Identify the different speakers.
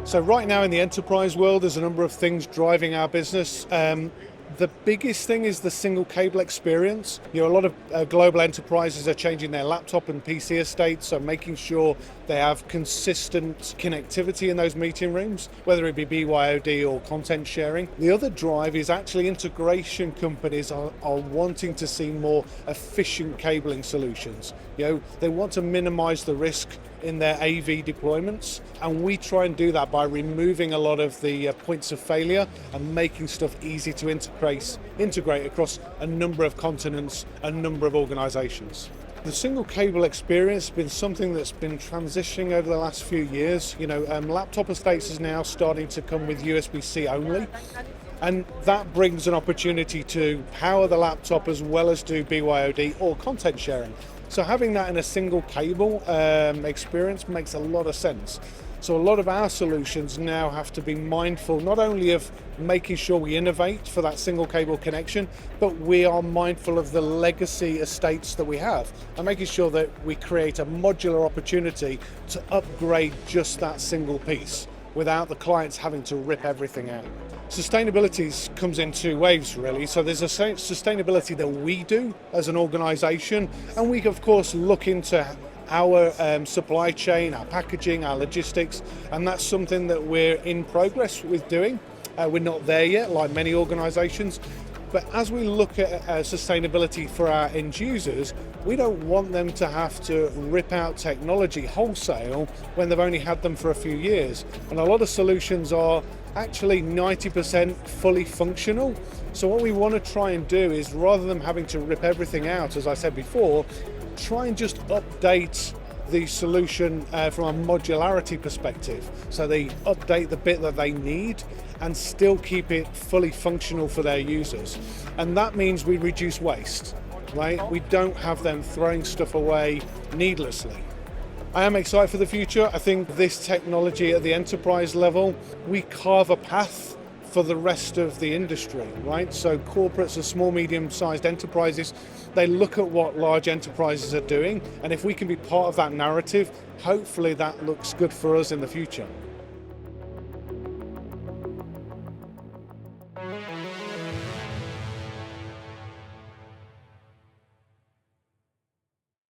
Speaker 1: So right now in the enterprise world, there's a number of things driving our business. The biggest thing is the single cable experience. A lot of global enterprises are changing their laptop and PC estates, so making sure they have consistent connectivity in those meeting rooms, whether it be BYOD or content sharing. The other drive is actually integration companies are wanting to see more efficient cabling solutions. They want to minimize the risk in their AV deployments, and we try and do that by removing a lot of the points of failure and making stuff easy to integrate across a number of continents, a number of organizations. The single cable experience has been something that's been transitioning over the last few years. Laptop estates is now starting to come with USB-C-only, and that brings an opportunity to power the laptop as well as do BYOD or content sharing. So having that in a single cable experience makes a lot of sense. So a lot of our solutions now have to be mindful not only of making sure we innovate for that single cable connection, but we are mindful of the legacy estates that we have and making sure that we create a modular opportunity to upgrade just that single piece without the clients having to rip everything out. Sustainability comes in two waves really. So there's a sustainability that we do as an organization, and we of course look into our supply chain, our packaging, our logistics, and that's something that we're in progress with doing. We're not there yet, like many organizations, but as we look at sustainability for our end users, we don't want them to have to rip out technology wholesale when they've only had them for a few years. And a lot of solutions are actually 90% fully functional. So what we want to try and do is, rather than having to rip everything out, as I said before, try and just update the solution from a modularity perspective. So they update the bit that they need and still keep it fully functional for their users. And that means we reduce waste, right? We don't have them throwing stuff away needlessly. I am excited for the future. I think this technology at the enterprise level, we carve a path for the rest of the industry, right? So corporates and small, medium-sized enterprises, they look at what large enterprises are doing, and if we can be part of that narrative, hopefully that looks good for us in the future.